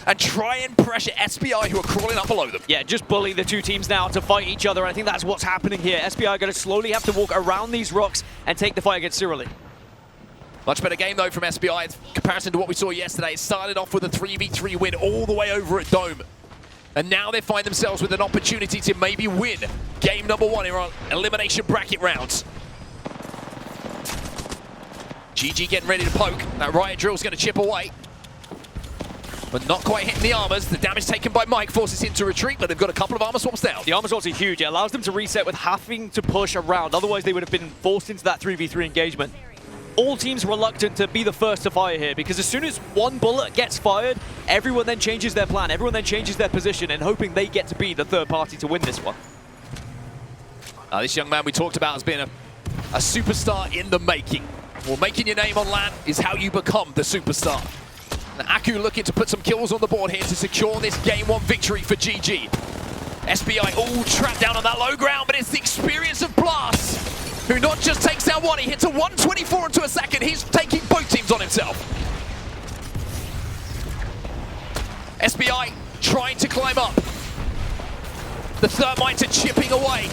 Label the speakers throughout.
Speaker 1: and try and pressure SBI, who are crawling up below them.
Speaker 2: Yeah, just bully the two teams now to fight each other. I think that's what's happening here. SBI are going to slowly have to walk around these rocks and take the fight against Cyrilli.
Speaker 1: Much better game, though, from SBI in comparison to what we saw yesterday. It started off with a 3v3 win all the way over at Dome. And now they find themselves with an opportunity to maybe win game number 1 in our elimination bracket rounds. Gen.G getting ready to poke. That riot drill's going to chip away. But not quite hitting the armors. The damage taken by Mike forces him to retreat, but they've got a couple of armor swaps down.
Speaker 2: The armor swaps are huge. It allows them to reset with having to push around. Otherwise, they would have been forced into that 3v3 engagement. All teams reluctant to be the first to fire here, because as soon as one bullet gets fired, everyone then changes their plan, everyone then changes their position, and hoping they get to be the third party to win this one.
Speaker 1: This young man we talked about has been a superstar in the making. Well, making your name on LAN is how you become the superstar. And Aku looking to put some kills on the board here to secure this game 1 victory for Gen.G. SBI all trapped down on that low ground, but it's the experience of Blast, who not just takes down one, he hits a 124 into a second. He's taking both teams on himself. SBI trying to climb up. The Thermites are chipping away.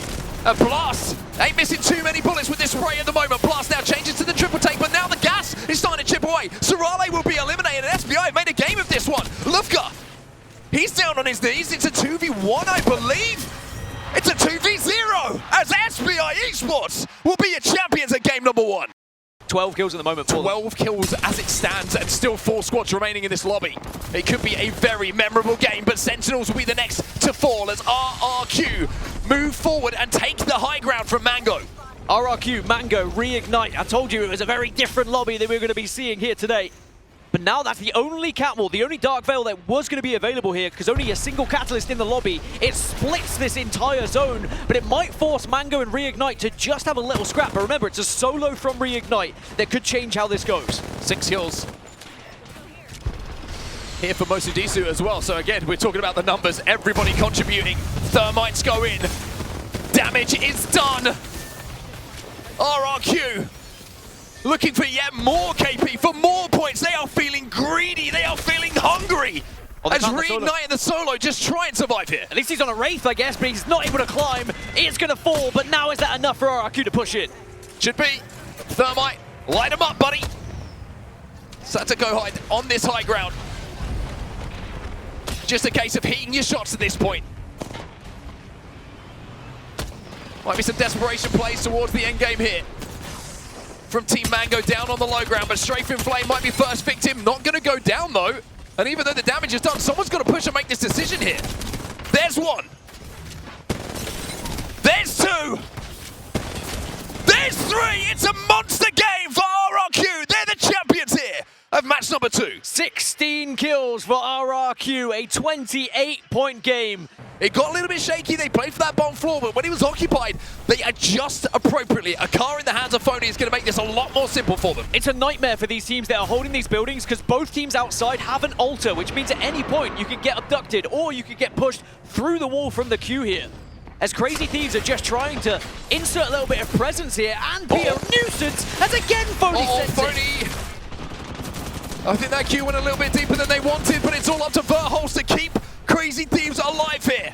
Speaker 1: And Blast ain't missing too many bullets with this spray at the moment. Blast now changes to the triple take, but now the gas is starting to chip away. Sorale will be eliminated, and SBI have made a game of this one. Lufka, he's down on his knees. It's a 2v1, I believe. It's a 2v0, as SBI Esports will be your champions at game number 1.
Speaker 2: 12 kills at the moment.
Speaker 1: 12 kills as it stands, and still 4 squads remaining in this lobby. It could be a very memorable game, but Sentinels will be the next to fall as RRQ move forward and take the high ground from Mango.
Speaker 2: RRQ, Mango, Reignite. I told you it was a very different lobby that we're going to be seeing here today. But now that's the only Catwall, the only Dark Veil that was going to be available here, because only a single Catalyst in the lobby. It splits this entire zone, but it might force Mango and Reignite to just have a little scrap. But remember, it's a solo from Reignite that could change how this goes.
Speaker 1: 6 kills here for Mosudisu as well. So again, we're talking about the numbers. Everybody contributing. Thermites go in. Damage is done. RRQ looking for yet more KP, for more points. They are feeling greedy. They are feeling hungry. As Reignite in the solo just try and survive here.
Speaker 2: At least he's on a Wraith, I guess, but he's not able to climb. It's going to fall, but now is that enough for RRQ to push in?
Speaker 1: Should be. Thermite, light him up, buddy. Santa go hide on this high ground. Just a case of heating your shots at this point. Might be some desperation plays towards the end game here from Team Mango down on the low ground, but Strafing Flame might be first victim. Not going to go down, though. And even though the damage is done, someone's got to push and make this decision here. There's one. There's 2. There's 3. It's a monster game for RRQ. They're the champions here of match number 2.
Speaker 2: 16 kills for RRQ, a 28-point game.
Speaker 1: It got a little bit shaky. They played for that bomb floor, but when he was occupied, they adjust appropriately. A car in the hands of Phony is going to make this a lot more simple for them.
Speaker 2: It's a nightmare for these teams that are holding these buildings, because both teams outside have an altar, which means at any point you could get abducted or you could get pushed through the wall from the queue here. As Crazy Thieves are just trying to insert a little bit of presence here and be a nuisance, as again Phony sends
Speaker 1: Phony! I think that queue went a little bit deeper than they wanted, but it's all up to Verholz to keep Crazy Thieves alive here.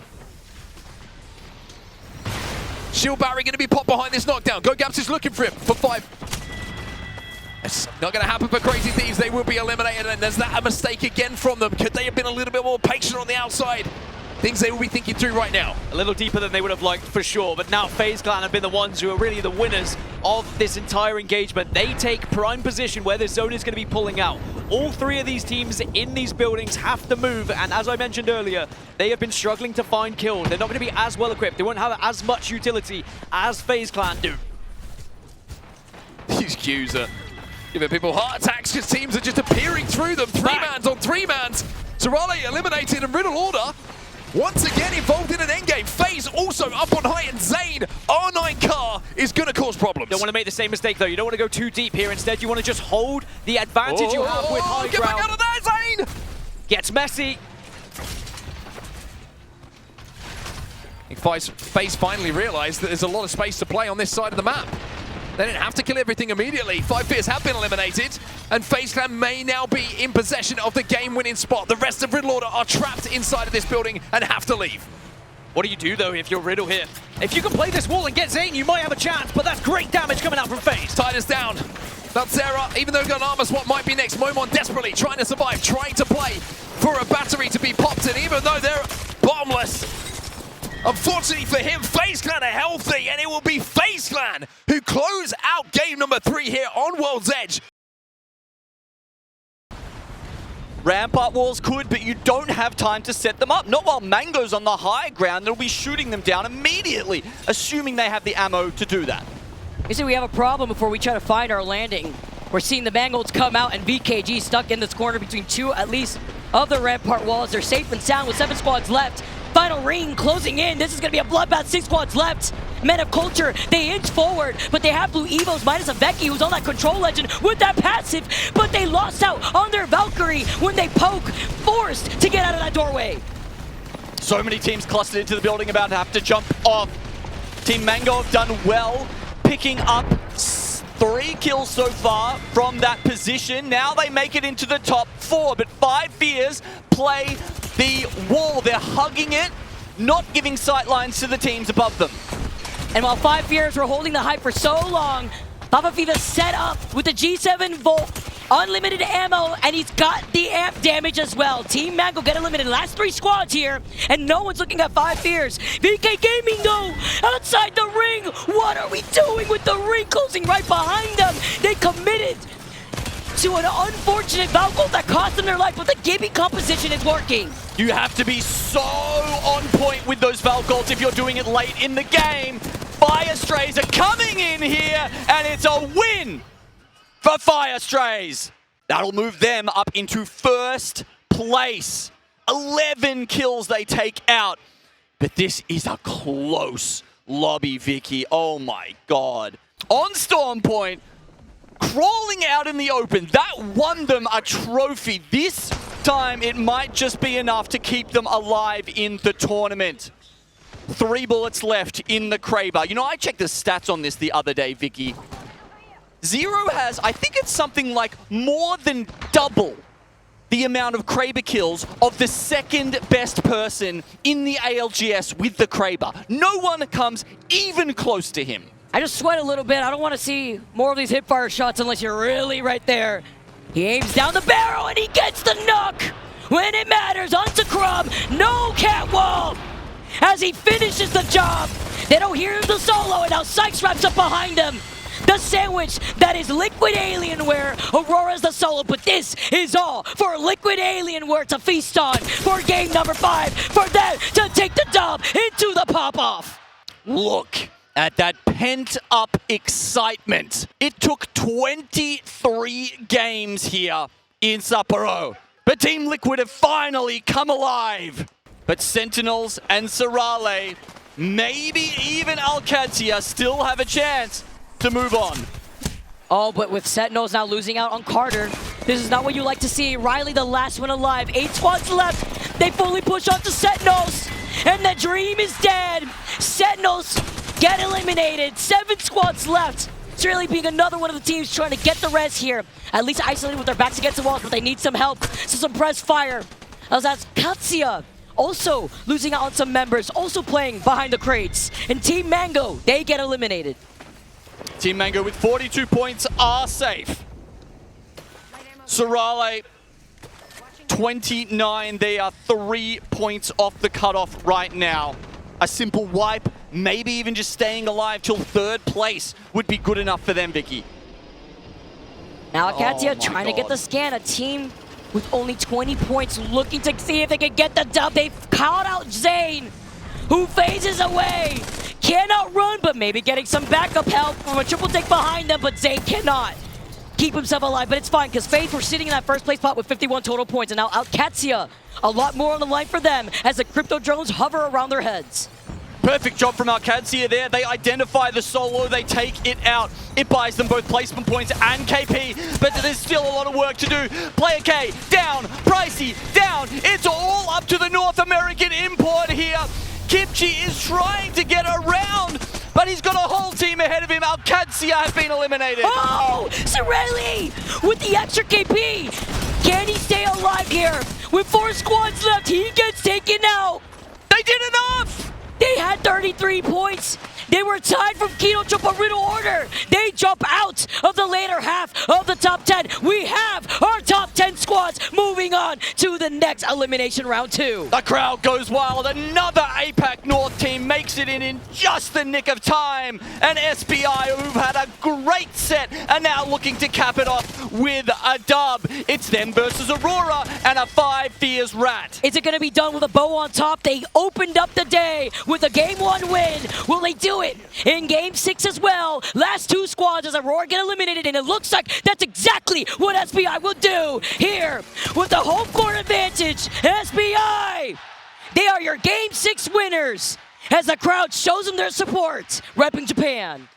Speaker 1: Shield Barry going to be popped behind this knockdown. Go Gaps is looking for him for 5. It's not going to happen for Crazy Thieves. They will be eliminated, and there's that a mistake again from them. Could they have been a little bit more patient on the outside? Things they will be thinking through right now.
Speaker 2: A little deeper than they would have liked for sure, but now FaZe Clan have been the ones who are really the winners of this entire engagement. They take prime position where this zone is going to be pulling out. All 3 of these teams in these buildings have to move, and as I mentioned earlier, they have been struggling to find kills. They're not going to be as well equipped. They won't have as much utility as FaZe Clan do.
Speaker 1: These queues are giving people heart attacks because teams are just appearing through them. 3-mans on 3-mans. Sorale eliminated and Riddle Order once again involved in an endgame. FaZe also up on high, and Zane, R9 car, is going to cause problems.
Speaker 2: Don't want to make the same mistake, though. You don't want to go too deep here. Instead, you want to just hold the advantage you have with high
Speaker 1: get
Speaker 2: ground.
Speaker 1: Back out of there, Zane!
Speaker 2: Gets messy.
Speaker 1: FaZe finally realized that there's a lot of space to play on this side of the map. They didn't have to kill everything immediately. 5 Fears have been eliminated, and FaZe Clan may now be in possession of the game-winning spot. The rest of Riddle Order are trapped inside of this building and have to leave.
Speaker 2: What do you do, though, if you're Riddle here? If you can play this wall and get Zane, you might have a chance, but that's great damage coming out from FaZe.
Speaker 1: Titus down. Valtzera, even though Gunarmus, what might be next? Momon desperately trying to survive, trying to play for a battery to be popped, and even though they're bottomless, unfortunately for him, FaZe Clan are healthy, and it will be FaZe Clan who close out game number 3 here on World's Edge.
Speaker 3: Rampart walls could, but you don't have time to set them up. Not while Mango's on the high ground. They'll be shooting them down immediately, assuming they have the ammo to do that.
Speaker 4: You see, we have a problem before we try to find our landing. We're seeing the Mangolds come out and VKG stuck in this corner between 2 at least of the Rampart walls. They're safe and sound with 7 squads left. Final ring closing in. This is going to be a bloodbath. 6 squads left. Men of Culture, they inch forward, but they have blue Evos minus a Vecchi who's on that control legend with that passive, but they lost out on their Valkyrie when they poke, forced to get out of that doorway.
Speaker 3: So many teams clustered into the building, about to have to jump off. Team Mango have done well, picking up 3 kills so far from that position. Now they make it into the top 4, but 5 Fears play the wall. They're hugging it, not giving sight lines to the teams above them.
Speaker 4: And while 5 Fears were holding the hype for so long, Papa Fiva set up with the G7 Volt, unlimited ammo, and he's got the amp damage as well. Team Mango get eliminated. Last 3 squads here, and no one's looking at 5 Fears. VK Gaming, though, outside the ring. What are we doing with the ring closing right behind them? They committed to an unfortunate Valkyrie that cost them their life, but the gaming composition is working.
Speaker 3: You have to be so on point with those Valkyries if you're doing it late in the game. Fire Strays are coming in here, and it's a win for Fire Strays. That'll move them up into 1st place. 11 kills they take out. But this is a close lobby, Vicky. Oh my god. On Storm Point, crawling out in the open, that won them a trophy. This time, it might just be enough to keep them alive in the tournament. 3 bullets left in the Kraber. You know, I checked the stats on this the other day, Vicky. Zero has, I think it's something like more than double the amount of Kraber kills of the 2nd best person in the ALGS with the Kraber. No one comes even close to him.
Speaker 4: I just sweat a little bit. I don't want to see more of these hipfire shots unless you're really right there. He aims down the barrel and he gets the knock. When it matters, onto Crumb. No catwall. As he finishes the job, they don't hear the solo, and now Sykes wraps up behind him. The sandwich that is Liquid Alienware. Aurora's the solo, but this is all for Liquid Alienware to feast on for game number 5, for them to take the dub into the pop-off.
Speaker 3: Look at that pent-up excitement. It took 23 games here in Sapporo, but Team Liquid have finally come alive. But Sentinels and Sorale, maybe even Alcadzia, still have a chance to move on.
Speaker 4: Oh, but with Sentinels now losing out on Carter, this is not what you like to see. Riley, the last one alive. 8 squads left. They fully push on to Sentinels, and the dream is dead. Sentinels get eliminated. 7 squads left. It's really being another one of the teams trying to get the res here. At least isolated with their backs against the walls, but they need some help. So some press fire. As that's Katsia also losing out on some members, also playing behind the crates. And Team Mango, they get eliminated.
Speaker 3: Team Mango with 42 points are safe. Sorale, 29. They are 3 points off the cutoff right now. A simple wipe, maybe even just staying alive till 3rd place would be good enough for them, Vicky.
Speaker 4: Now Akatia trying to get the scan. A team with only 20 points looking to see if they can get the dub. They've called out Zane, who phases away. Cannot run, but maybe getting some backup help from a triple take behind them, but Zane cannot keep himself alive. But it's fine, because FaZe were sitting in that 1st place spot with 51 total points, and now Alcadzia, a lot more on the line for them as the crypto drones hover around their heads.
Speaker 3: Perfect job from Alcadzia there. They identify the solo, they take it out. It buys them both placement points and KP, but there's still a lot of work to do. Player K, down. Pricey, down. It's all up to the North American import here. Kimchi is trying to get around but he's got a whole team ahead of him. ALGS has been eliminated.
Speaker 4: Oh, Cirelli with the extra KP. Can he stay alive here? With 4 squads left, he gets taken out.
Speaker 3: They did enough.
Speaker 4: They had 33 points. They were tied from Kino Chupa Riddle order. They jump out of the later half of the top 10. We have our top 10 squads moving on to the next elimination round 2.
Speaker 3: The crowd goes wild. Another APAC North team makes it in just the nick of time. And SBI, who've had a great set, are now looking to cap it off with a dub. It's them versus Aurora and a 5 Fears Rat.
Speaker 4: Is it going to be done with a bow on top? They opened up the day with a Game 1 win. Will they do it in Game 6 as well? Last 2 squads as Aurora get eliminated, and it looks like that's exactly what SBI will do here with the home court advantage. SBI, they are your Game 6 winners as the crowd shows them their support, repping Japan.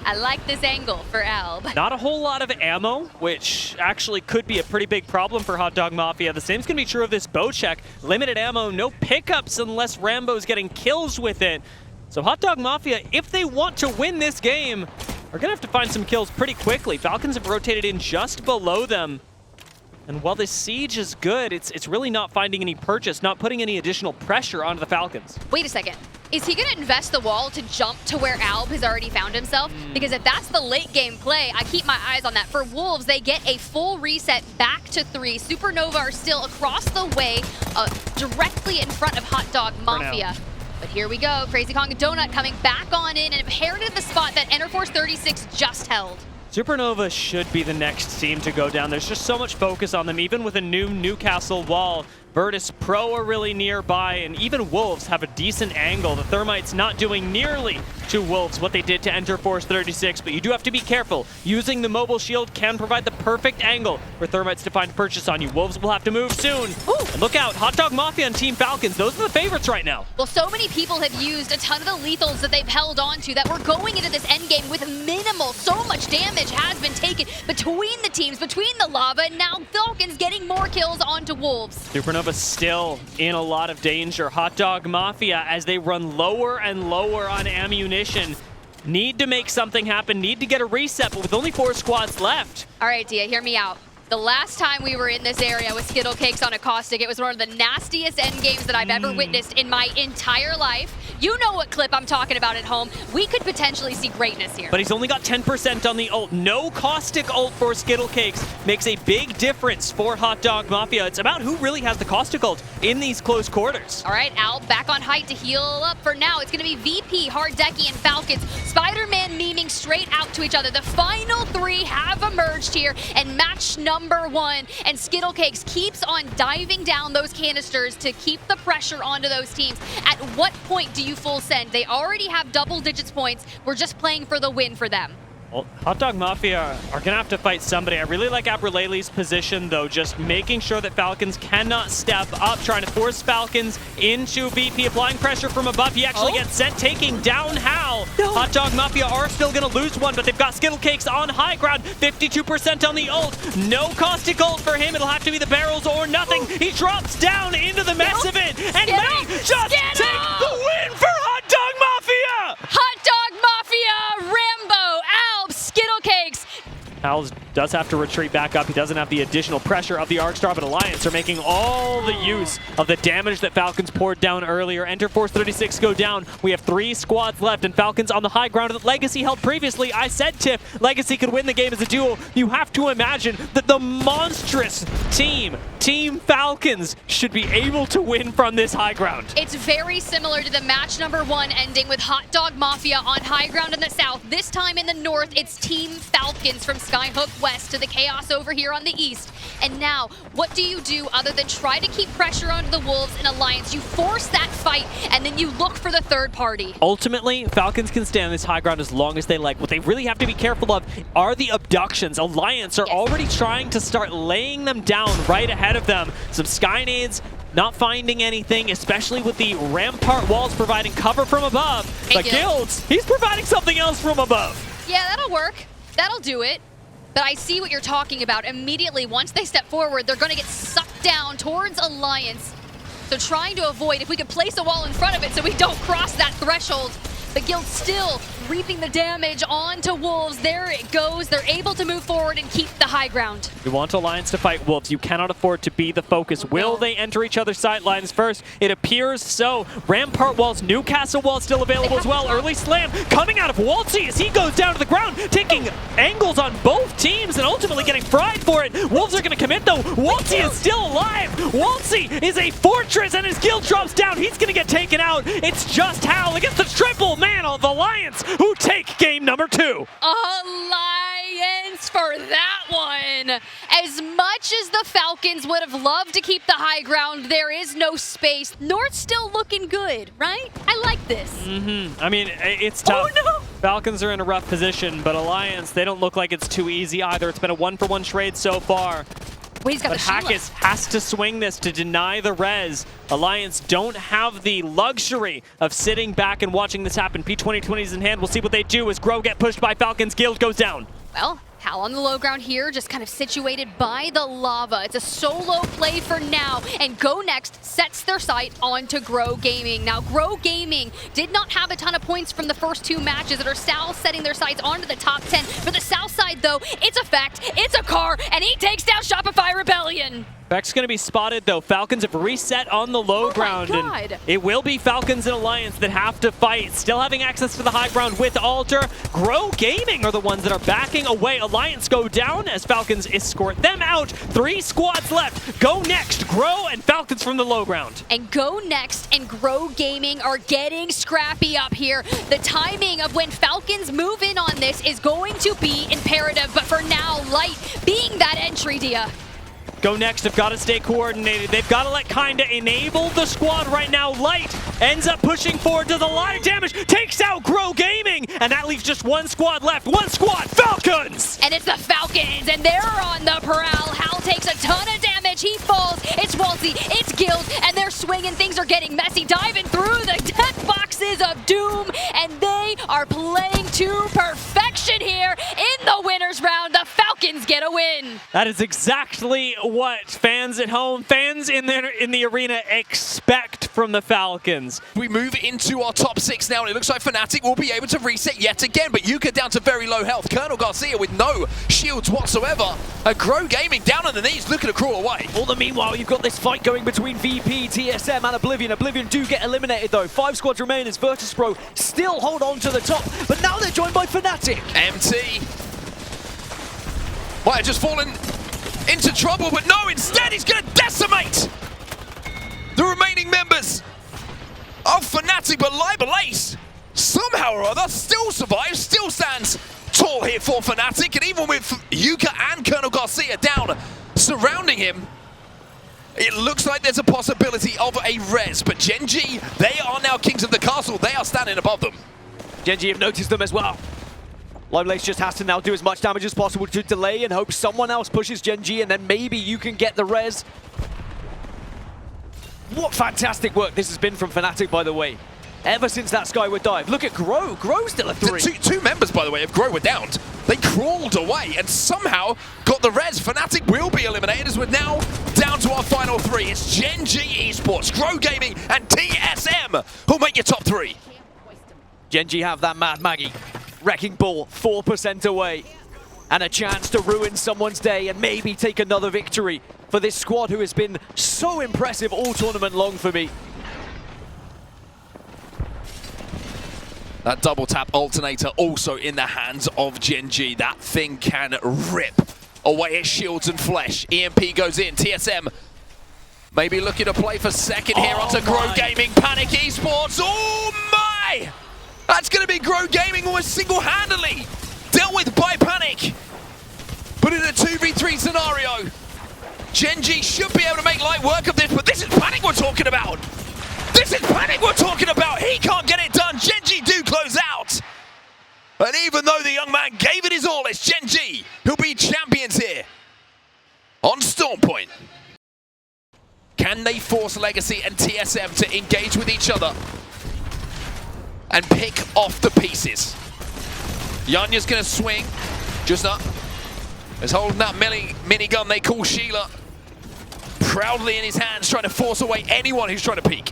Speaker 5: I like this angle for Alb.
Speaker 2: Not a whole lot of ammo, which actually could be a pretty big problem for Hot Dog Mafia. The same's going to be true of this bow check. Limited ammo, no pickups unless Rambo's getting kills with it. So Hot Dog Mafia, if they want to win this game, are going to have to find some kills pretty quickly. Falcons have rotated in just below them. And while this siege is good, it's really not finding any purchase, not putting any additional pressure onto the Falcons.
Speaker 5: Wait a second. Is he going to invest the wall to jump to where Alb has already found himself? Because if that's the late game play, I keep my eyes on that. For Wolves, they get a full reset back to 3. Supernova are still across the way, directly in front of Hot Dog Mafia. But here we go. Crazy Kong Donut coming back on in and inherited the spot that Enterforce 36 just held.
Speaker 2: Supernova should be the next team to go down. There's just so much focus on them, even with a new Newcastle wall. Virtus Pro are really nearby, and even Wolves have a decent angle. The Thermite's not doing nearly to Wolves what they did to Enterforce 36, but you do have to be careful. Using the mobile shield can provide the perfect angle for Thermites to find purchase on you. Wolves will have to move soon. And look out, Hot Dog Mafia and Team Falcons, those are the favorites right now.
Speaker 5: Well, so many people have used a ton of the lethals that they've held on to that we're going into this endgame with minimal. So much damage has been taken between the teams, between the lava, and now Falcons getting more kills onto Wolves.
Speaker 2: Supernova still in a lot of danger. Hot Dog Mafia, as they run lower and lower on ammunition, need to make something happen, need to get a reset, but with only 4 squads left.
Speaker 5: All right, Dia, hear me out. The last time we were in this area with Skittle Cakes on a Caustic, it was one of the nastiest end games that I've ever witnessed in my entire life. You know what clip I'm talking about at home. We could potentially see greatness here.
Speaker 2: But he's only got 10% on the ult. No Caustic ult for Skittle Cakes makes a big difference for Hot Dog Mafia. It's about who really has the Caustic ult in these close quarters.
Speaker 5: All right, Al back on height to heal up. For now, it's going to be VP, Hardeki, and Falcons. Spider-Man memeing straight out to each other. The final 3 have emerged here, and match number 1. And Skittle Cakes keeps on diving down those canisters to keep the pressure onto those teams. At what point do you full send? They already have double digits points. We're just playing for the win for them.
Speaker 2: Well, Hot Dog Mafia are going to have to fight somebody. I really like Abralele's position, though, just making sure that Falcons cannot step up, trying to force Falcons into VP, applying pressure from above. He actually gets sent, taking down Hal. Hot Dog Mafia are still going to lose one, but they've got Skittle Cakes on high ground, 52% on the ult. No Caustic ult for him. It'll have to be the barrels or nothing. He drops down into the mess of it, and may just take the win for Hot Dog Mafia!
Speaker 5: Hot Dog Mafia, Rambo, Alb, Skittle Cakes.
Speaker 2: Hal does have to retreat back up. He doesn't have the additional pressure of the ARC-Star, but Alliance are making all the use of the damage that Falcons poured down earlier. Enterforce 36 go down. We have 3 squads left, and Falcons on the high ground that Legacy held previously. I said, Tiff, Legacy could win the game as a duo. You have to imagine that the monstrous Team Falcons should be able to win from this high ground.
Speaker 5: It's very similar to the match number 1 ending with Hot Dog Mafia on high ground in the south. This time in the north, it's Team Falcons from Skyhook West to the Chaos over here on the east. And now, what do you do other than try to keep pressure onto the Wolves and Alliance? You force that fight, and then you look for the third party.
Speaker 2: Ultimately, Falcons can stay on this high ground as long as they like. What they really have to be careful of are the abductions. Alliance are already trying to start laying them down right ahead of them. Some Sky Nades, not finding anything, especially with the Rampart walls providing cover from above. But Guilds, he's providing something else from above.
Speaker 5: Yeah, that'll work. That'll do it. But I see what you're talking about. Immediately, once they step forward, they're going to get sucked down towards Alliance. They're trying to avoid if we could place a wall in front of it so we don't cross that threshold. The Guild still reaping the damage onto Wolves. There it goes. They're able to move forward and keep the high ground.
Speaker 2: You want Alliance to fight Wolves. You cannot afford to be the focus. Will they enter each other's sidelines first? It appears so. Rampart walls, Newcastle walls still available as well. Early slam coming out of Waltzy as he goes down to the ground, taking angles on both teams and ultimately getting fried for it. Wolves are going to commit though. Waltzy is still alive. Waltzy is a fortress and his Guild drops down. He's going to get taken out. It's just Hal against the triple man of Alliance who take game number 2.
Speaker 5: Alliance for that one. As much as the Falcons would have loved to keep the high ground, there is no space. North's still looking good, right? I like this.
Speaker 2: I mean, it's tough.
Speaker 5: Oh, no.
Speaker 2: Falcons are in a rough position, but Alliance, they don't look like it's too easy either. It's been a 1-for-1 trade so far.
Speaker 5: Wait, he's got
Speaker 2: But
Speaker 5: the Sheila.
Speaker 2: Hackett has to swing this to deny the res. Alliance don't have the luxury of sitting back and watching this happen. P2020 is in hand. We'll see what they do as Grow get pushed by Falcons. Guild goes down.
Speaker 5: Well, Hal on the low ground here, just kind of situated by the lava. It's a solo play for now, and Go Next sets their sight onto Grow Gaming. Now, Grow Gaming did not have a ton of points from the first 2 matches that are Sal setting their sights onto the top 10. For the south side, though, it's a fact, it's a car, and he takes down Shopify Rebellion.
Speaker 2: Beck's going to be spotted, though. Falcons have reset on the low ground.
Speaker 5: God.
Speaker 2: And it will be Falcons and Alliance that have to fight. Still having access to the high ground with Alter. Grow Gaming are the ones that are backing away. Alliance go down as Falcons escort them out. 3 squads left. Go Next, Grow, and Falcons from the low ground.
Speaker 5: And Go Next and Grow Gaming are getting scrappy up here. The timing of when Falcons move in on this is going to be imperative. But for now, Light being that entry, Dia.
Speaker 2: Go Next have got to stay coordinated. They've got to let Kinda enable the squad right now. Light ends up pushing forward, does a lot of damage, takes out Grow Gaming, and that leaves just 1 squad left. 1 squad, Falcons!
Speaker 5: And it's the Falcons, and they're on the prowl. Hal takes a ton of damage. He falls. It's Waltzy, it's Guild, and they're swinging. Things are getting messy, diving through the death boxes of doom, and they are playing to perfection here in the winner's round. The Falcons get a win.
Speaker 2: That is exactly what fans at home, fans in the arena expect from the Falcons.
Speaker 1: We move into our top 6 now, and it looks like Fnatic will be able to reset yet again, but Yuka down to very low health. Colonel Garcia with no shields whatsoever. And Grow Gaming down on the knees, looking to crawl away.
Speaker 2: All the meanwhile, you've got this fight going between VP, TSM, and Oblivion. Oblivion do get eliminated, though. 5 squads remain as Virtus Pro still hold on to the top, but now they're joined by Fnatic.
Speaker 1: MT might have just fallen into trouble, but no, instead he's going to decimate the remaining members of Fnatic, but Liberace somehow or other still survives, still stands tall here for Fnatic, and even with Yuka and Colonel Garcia down surrounding him, it looks like there's a possibility of a res, but Gen.G, they are now kings of the castle, they are standing above them.
Speaker 2: Gen.G have noticed them as well. Liberace just has to now do as much damage as possible to delay and hope someone else pushes Gen.G, and then maybe you can get the res. What fantastic work this has been from Fnatic, by the way. Ever since that Skyward dive. Look at Grow. Grow's still a 3.
Speaker 1: Two members, by the way, of Grow were downed. They crawled away and somehow got the res. Fnatic will be eliminated as we're now down to our final 3. It's Gen.G Esports, Grow Gaming, and TSM who'll make your top 3.
Speaker 2: Gen.G have that Mad Maggie. Wrecking Ball 4% away. And a chance to ruin someone's day and maybe take another victory for this squad who has been so impressive all tournament long for me.
Speaker 1: That double tap alternator also in the hands of Gen.G. That thing can rip away at shields and flesh. EMP goes in. TSM maybe looking to play for second here onto Grow Gaming. Panic Esports. Oh my! That's going to be Grow Gaming almost single-handedly dealt with by Panic. But in a 2v3 scenario, Gen.G should be able to make light work of this, but this is Panic we're talking about. This is Panic we're talking about. He can't get it done. Gen.G do close out. And even though the young man gave it his all, it's Gen.G who'll be champions here on Storm Point. Can they force Legacy and TSM to engage with each other and pick off the pieces? Yanya's gonna swing, just up. Is holding that minigun they call Sheila. proudly in his hands, trying to force away anyone who's trying to peek.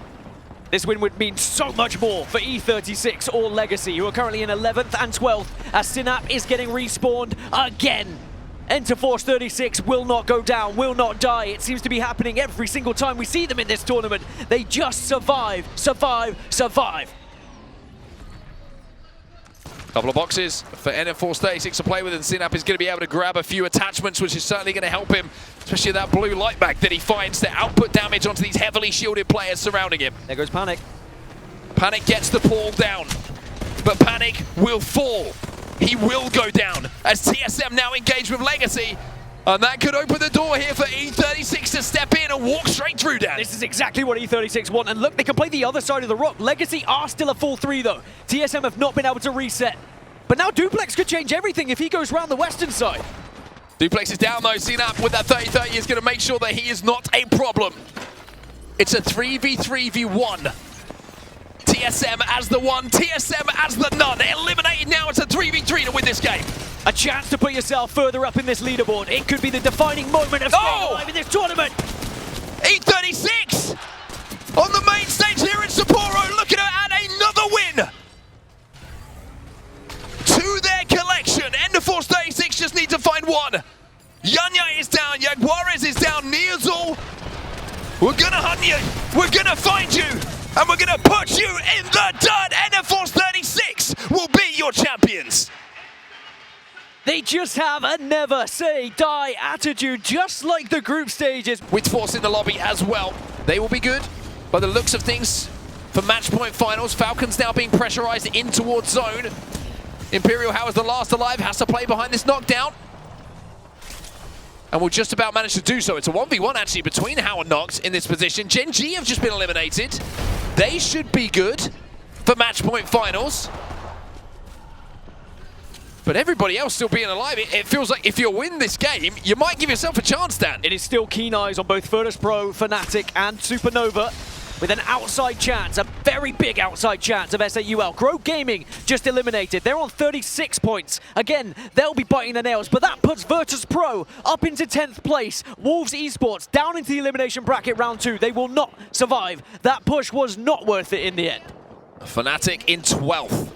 Speaker 2: This win would mean so much more for E36 or Legacy, who are currently in 11th and 12th, as Synap is getting respawned again. Enter Force 36 will not go down, will not die. It seems to be happening every single time we see them in this tournament. They just survive, survive, survive.
Speaker 1: Couple of boxes for NF Force 36 to play with, and Synap is going to be able to grab a few attachments, which is certainly going to help him, especially that blue light back that he finds to output damage onto these heavily shielded players surrounding him.
Speaker 2: There goes Panic.
Speaker 1: Panic gets the ball down, but Panic will fall. He will go down as TSM now engage with Legacy, and that could open the door here for E36 to step in and walk straight through, Dan.
Speaker 2: This is exactly what E36 want, and look, they can play the other side of the rock. Legacy are still a full 3 though. TSM have not been able to reset. But now Duplex could change everything if he goes round the western side.
Speaker 1: Duplex is down though. Synap with that 30-30 is going to make sure that he is not a problem. It's a 3v3v1. TSM as the one, TSM as the none. Eliminated now, it's a 3v3 to win this game.
Speaker 2: A chance to put yourself further up in this leaderboard. It could be the defining moment of staying alive in this tournament.
Speaker 1: E36 on the main stage here in Sapporo, looking to add another win to their collection. End of Force 36 just need to find one. Yunya is down, Jaguares is down, Neozul. We're gonna hunt you, we're gonna find you, and we're gonna put you in the dirt. End of Force 36 will be your champions.
Speaker 2: They just have a never say die attitude, just like the group stages.
Speaker 1: With Force in the lobby as well. They will be good by the looks of things for match point finals. Falcons now being pressurized in towards zone. Imperial How is the last alive, has to play behind this knockdown. And will just about manage to do so. It's a 1v1 actually between How and Nox in this position. Gen.G have just been eliminated. They should be good for match point finals. But everybody else still being alive, it feels like if you win this game, you might give yourself a chance, Dan.
Speaker 2: It is still keen eyes on both Virtus Pro, Fnatic, and Supernova, with an outside chance, a very big outside chance of SAUL. Grow Gaming just eliminated. They're on 36 points. Again, they'll be biting their nails, but that puts Virtus Pro up into 10th place. Wolves Esports down into the elimination bracket round 2. They will not survive. That push was not worth it in the end.
Speaker 1: Fnatic in 12th.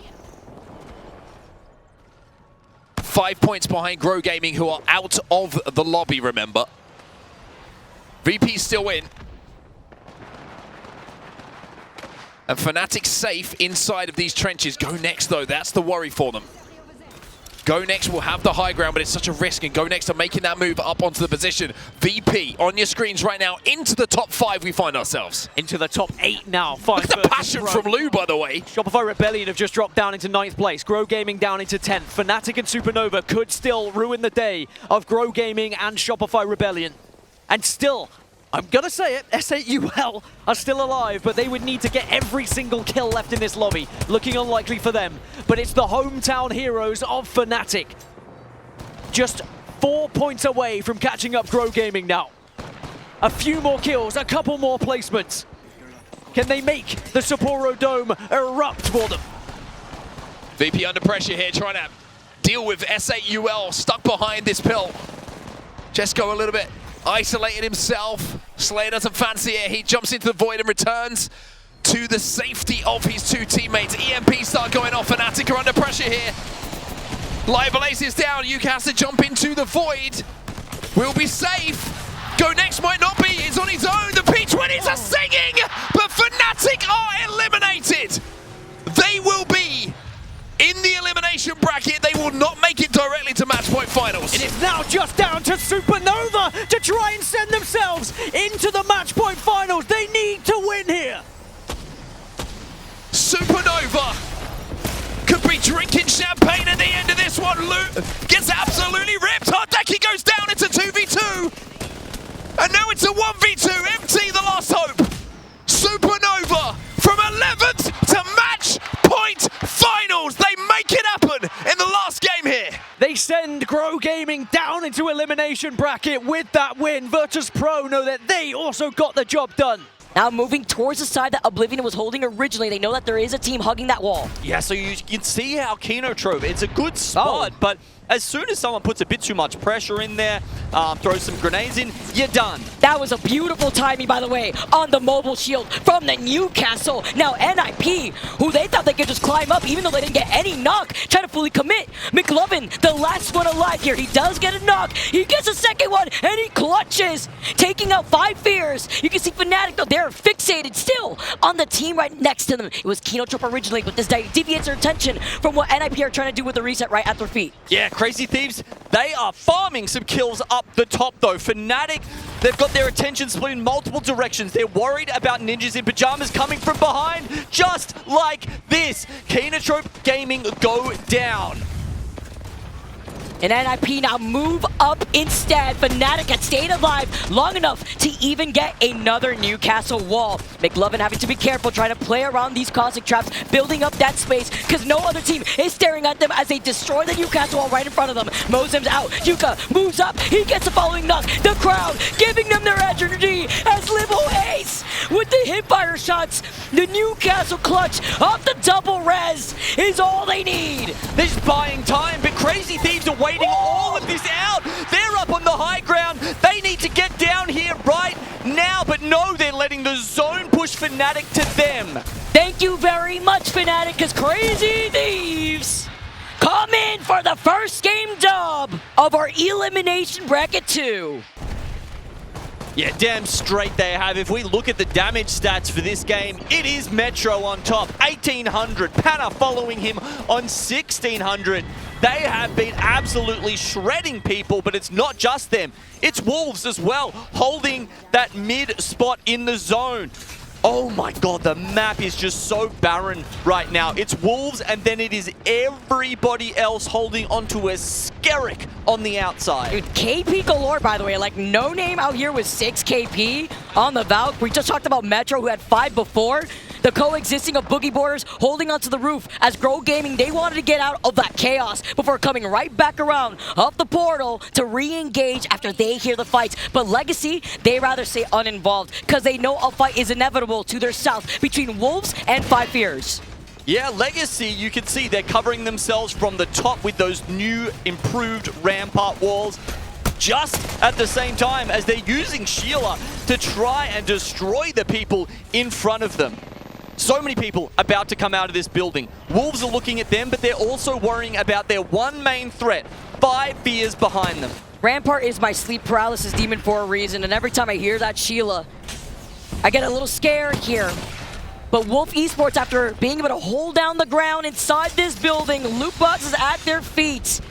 Speaker 1: 5 points behind Grow Gaming, who are out of the lobby, remember. VP still in. And Fnatic safe inside of these trenches. Go Next, though, that's the worry for them. Go Next will have the high ground, but it's such a risk, and Go Next are making that move up onto the position. VP on your screens right now, into the top 5 we find ourselves.
Speaker 2: Into the top 8 now.
Speaker 1: Look at the passion from Lou, by the way.
Speaker 2: Shopify Rebellion have just dropped down into 9th place. Grow Gaming down into 10th. Fnatic and Supernova could still ruin the day of Grow Gaming and Shopify Rebellion. And still, I'm gonna say it, SAUL are still alive, but they would need to get every single kill left in this lobby. Looking unlikely for them, but it's the hometown heroes of Fnatic. Just 4 points away from catching up Grow Gaming now. A few more kills, a couple more placements. Can they make the Sapporo Dome erupt for them?
Speaker 1: VP under pressure here, trying to deal with SAUL, stuck behind this pill. Jesco a little bit isolated himself. Slayer doesn't fancy it. He jumps into the void and returns to the safety of his 2 teammates. EMP start going off. Fnatic are under pressure here. Live Blaze is down. Yuka has to jump into the void. Will be safe. Go Next might not be. He's on his own. The P20s are singing, but Fnatic are eliminated. They will be in the elimination bracket. They will not make it directly to match point finals.
Speaker 2: It is now just down to Supernova to try and send themselves into the match point finals. They need to win here.
Speaker 1: Supernova could be drinking champagne at the end of this one. Lou gets absolutely ripped. Hardeki goes down. It's a 2v2. And now it's a 1v2. MT the last hope. Supernova from 11th to match point finals. They make it happen in the last game here.
Speaker 2: They send Grow Gaming down into elimination bracket with that win. Virtus Pro know that they also got the job done.
Speaker 4: Now moving towards the side that Oblivion was holding originally. They know that there is a team hugging that wall.
Speaker 3: Yeah, so you can see how Kinotrope, it's a good spot, but as soon as someone puts a bit too much pressure in there, throws some grenades in, you're done.
Speaker 4: That was a beautiful timing, by the way, on the mobile shield from the Newcastle. Now NIP, who they thought they could just climb up even though they didn't get any knock, trying to fully commit. McLovin, the last one alive here. He does get a knock. He gets a second one, and he clutches, taking out 5 Fears. You can see Fnatic, though, they're fixated still on the team right next to them. It was Kinotrope originally, but this deviates their attention from what NIP are trying to do with the reset right at their feet.
Speaker 3: Yeah, Crazy Thieves, they are farming some kills up the top, though. Fnatic, they've got their attention split in multiple directions. They're worried about ninjas in pajamas coming from behind, just like this. Kinotrope Gaming go down.
Speaker 4: And NIP now move up instead. Fnatic had stayed alive long enough to even get another Newcastle wall. McLovin having to be careful, trying to play around these caustic traps, building up that space, because no other team is staring at them as they destroy the Newcastle wall right in front of them. Mozem's out. Yuka moves up. He gets the following knock. The crowd giving them their energy as Libo Ace with the hipfire shots. The Newcastle clutch off the double res is all they need.
Speaker 3: They're just buying time, but Crazy Thieves are waiting all of this out. They're up on the high ground. They need to get down here right now, but no, they're letting the zone push Fnatic to them.
Speaker 4: Thank you very much, Fnatic, because Crazy Thieves come in for the first game dub of our Elimination Bracket 2.
Speaker 3: Yeah, damn straight they have. If we look at the damage stats for this game, it is Metro on top, 1,800. Panna following him on 1,600. They have been absolutely shredding people, but it's not just them. It's Wolves as well, holding that mid spot in the zone. Oh my god, the map is just so barren right now. It's Wolves, and then it is everybody else holding onto a Skerrick on the outside.
Speaker 4: Dude, KP galore, by the way. Like, no name out here with 6 KP on the Valk. We just talked about Metro, who had 5 before. The coexisting of Boogie Borders holding onto the roof as Grow Gaming, they wanted to get out of that chaos before coming right back around off the portal to re-engage after they hear the fights. But Legacy, they rather stay uninvolved because they know a fight is inevitable to their south between Wolves and 5 Fears.
Speaker 3: Yeah, Legacy, you can see they're covering themselves from the top with those new improved rampart walls, just at the same time as they're using Sheila to try and destroy the people in front of them. So many people about to come out of this building. Wolves are looking at them, but they're also worrying about their one main threat, 5 Fears behind them.
Speaker 4: Rampart is my sleep paralysis demon for a reason, and every time I hear that Sheila, I get a little scared here. But Wolf Esports, after being able to hold down the ground inside this building, loot boxes at their feet.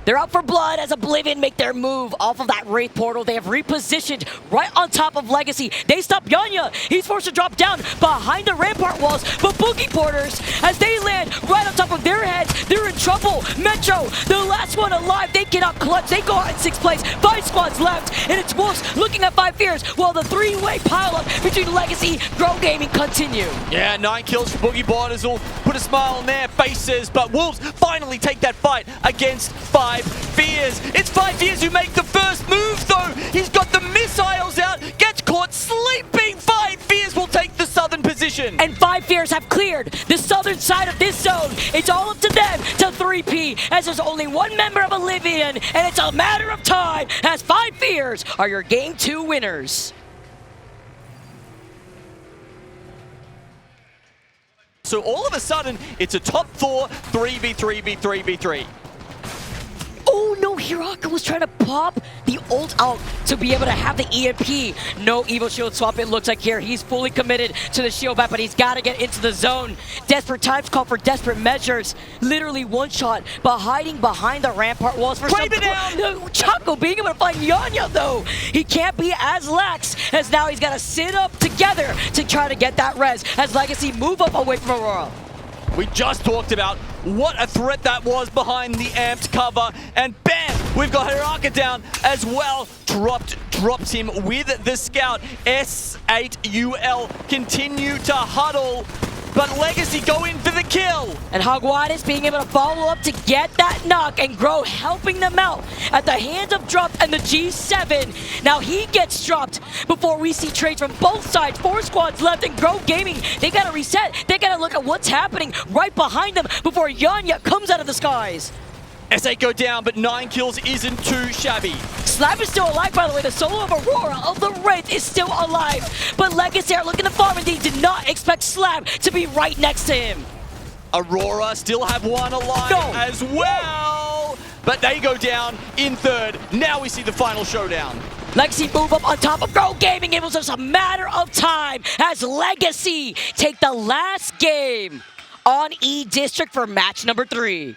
Speaker 4: They're out for blood as Oblivion make their move off of that Wraith portal. They have repositioned right on top of Legacy. They stop Yanya. He's forced to drop down behind the rampart walls. But Boogie Porters, as they land right on top of their heads, they're in trouble. Metro, the last one alive, they cannot clutch. They go out in 6th place. 5 squads left, and it's Wolves looking at 5 Fears while the 3-way pileup between Legacy, Grow Gaming continue.
Speaker 3: Yeah, 9 kills for Boogie Borders will put a smile on their faces, but Wolves finally take that fight against 5 Fears. It's 5 Fears who make the first move, though. He's got the missiles out, gets caught sleeping. 5 Fears will take the southern position.
Speaker 4: And 5 Fears have cleared the southern side of this zone. It's all up to them to 3P, as there's only one member of Oblivion, and it's a matter of time as 5 Fears are your Game 2 winners.
Speaker 3: So all of a sudden, it's a top 4 3v3v3v3.
Speaker 4: Oh no, Hiraka was trying to pop the ult out to be able to have the EMP. No Evo Shield swap, it looks like here. He's fully committed to the shield back, but he's got to get into the zone. Desperate times call for desperate measures. Literally one shot, but hiding behind the rampart walls for some... Chaco being able to find Yanya, though. He can't be as lax, as now he's got to sit up together to try to get that res, as Legacy move up away from Aurora.
Speaker 3: We just talked about what a threat that was behind the amped cover, and bam, we've got Hiraka down as well. Dropped him with the scout. S8UL continue to huddle. but Legacy go in for the kill.
Speaker 4: And Hogwarts being able to follow up to get that knock, and Grow helping them out at the hands of Drop and the G7. Now he gets dropped before we see trades from both sides. 4 squads left, and Grow Gaming, they gotta reset. They gotta look at what's happening right behind them before Yanya comes out of the skies.
Speaker 3: S8 go down, but 9 kills isn't too shabby.
Speaker 4: Slab is still alive, by the way. The solo of Aurora of the Wraith is still alive. But Legacy are looking to farm, and they did not expect Slab to be right next to him.
Speaker 3: Aurora still have one alive as well. But they go down in third. Now we see the final showdown.
Speaker 4: Legacy move up on top of Grow Gaming. It was just a matter of time as Legacy take the last game on E-District for match number 3.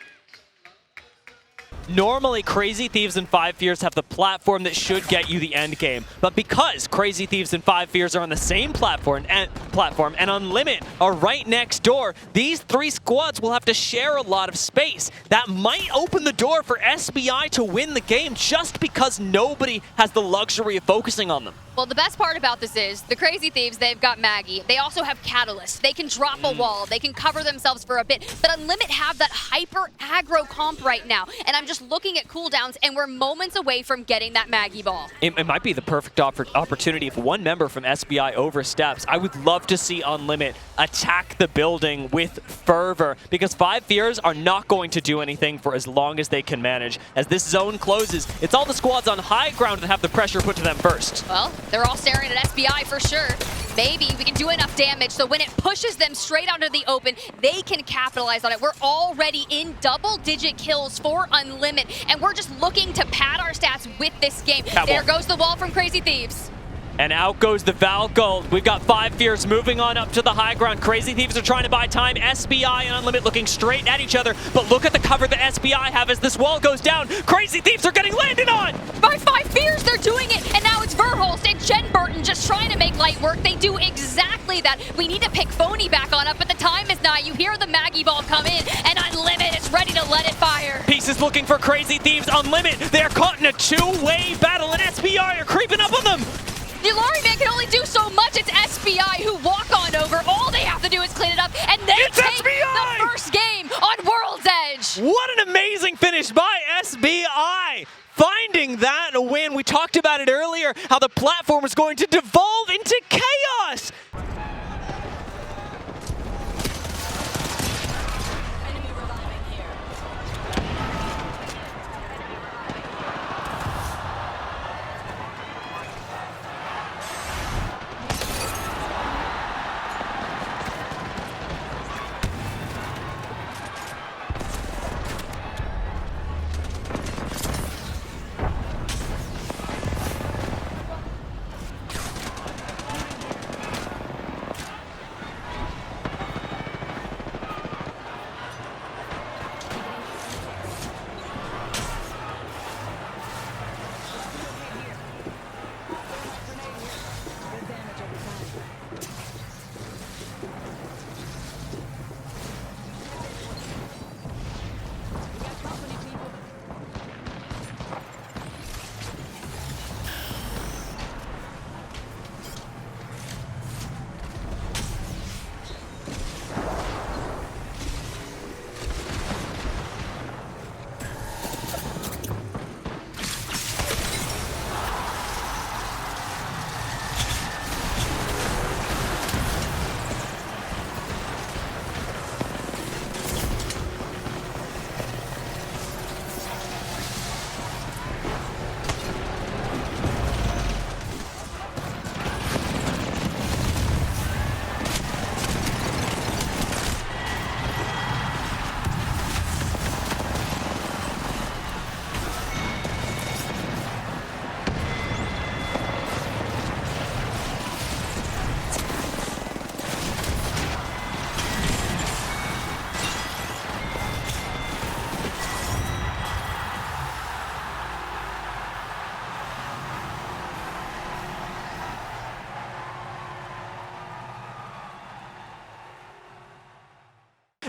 Speaker 2: Normally, Crazy Thieves and Five Fears have the platform that should get you the end game. But because Crazy Thieves and Five Fears are on the same platform and UNLIMIT are right next door, these 3 squads will have to share a lot of space. That might open the door for SBI to win the game just because nobody has the luxury of focusing on them.
Speaker 5: Well, the best part about this is the Crazy Thieves, they've got Maggie. They also have Catalyst. They can drop a wall. They can cover themselves for a bit. But UNLIMIT have that hyper aggro comp right now. And I'm just looking at cooldowns, and we're moments away from getting that Maggie ball.
Speaker 2: It might be the perfect opportunity if one member from SBI oversteps. I would love to see UNLIMIT attack the building with fervor, because Five Fears are not going to do anything for as long as they can manage. As this zone closes, it's all the squads on high ground that have the pressure put to them first.
Speaker 5: Well, they're all staring at SBI for sure. Maybe we can do enough damage so when it pushes them straight out into the open, they can capitalize on it. We're already in double-digit kills for UNLIMIT, and we're just looking to pad our stats with this game. There goes the wall from Crazy Thieves.
Speaker 2: And out goes the Valgold. We've got Five Fears moving on up to the high ground. Crazy Thieves are trying to buy time. SBI and UNLIMIT looking straight at each other. But look at the cover that SBI have as this wall goes down. Crazy Thieves are getting landed on!
Speaker 5: By Five Fears, they're doing it! And now it's Verholst and Jen Burton just trying to make light work. They do exactly that. We need to pick Phony back on up, but the time is not. You hear the Maggie ball come in, and UNLIMIT is ready to let it fire.
Speaker 2: Pieces looking for Crazy Thieves. UNLIMIT, they're caught in a 2-way battle, and SBI are creeping up on them!
Speaker 5: The Lari Man can only do so much. It's SBI who walk on over. All they have to do is clean it up, and they take
Speaker 2: SBI!
Speaker 5: the first game on World's Edge.
Speaker 2: What an amazing finish by SBI! Finding that a win. We talked about it earlier, how the platform is going to devolve into chaos.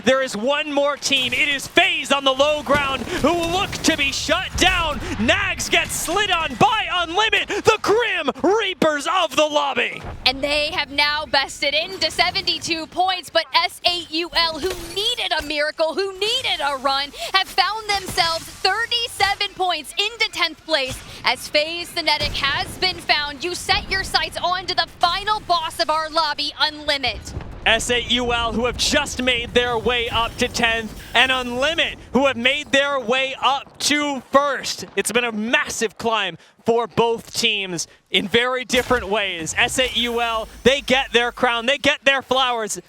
Speaker 2: there is one more team. It is FaZe on the low ground who look to be shut down. Nags gets slid on by UNLIMIT, the Grim Reapers of the lobby.
Speaker 5: And they have now bested into 72 points, but S8UL, who needed a miracle, who needed a run, have found themselves 37 points into 10th place. As FaZe Kinetic has been found, you set your sights on to the final boss of our lobby, UNLIMIT.
Speaker 2: S8UL, who have just made their way up to 10th, and UNLIMIT, who have made their way up to 1st. It's been a massive climb for both teams in very different ways. S8UL, they get their crown, they get their flowers,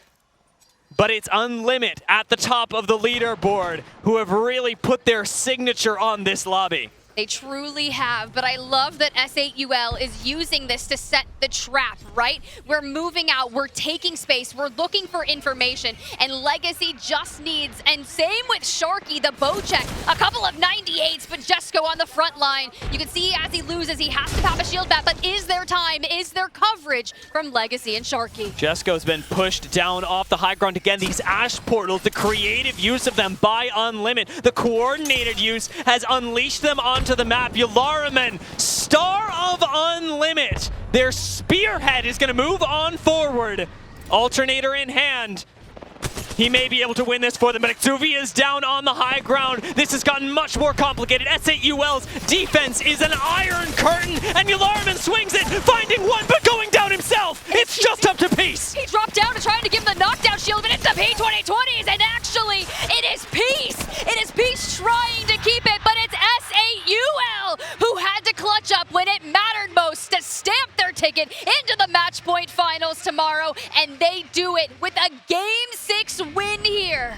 Speaker 2: but it's UNLIMIT at the top of the leaderboard who have really put their signature on this lobby.
Speaker 5: They truly have, but I love that S8UL is using this to set the trap, right? We're moving out, we're taking space, we're looking for information, and Legacy just needs, and same with Sharky, the bow check, a couple of 98s, but Jesco on the front line. You can see as he loses, he has to pop a shield back, but is there time? Is there coverage from Legacy and Sharky?
Speaker 2: Jesco's been pushed down off the high ground again. These Ash portals, the creative use of them by UNLIMIT, the coordinated use has unleashed them onto the map. UNLIMIT, star of UNLIMIT. Their spearhead is going to move on forward. Alternator in hand. He may be able to win this for them, but Xuvia is down on the high ground. This has gotten much more complicated. S8UL's defense is an iron curtain, and UNLIMIT swings it, finding one, but going down himself. It's just up to Peace.
Speaker 5: He dropped down to try to give him the knockdown shield, but it's the P2020s, and actually, it is Peace. It is Peace trying to keep it, but it's S8UL who had to clutch up when it mattered most to stamp their ticket into the match point finals tomorrow, and they do it with a Game 6 win here.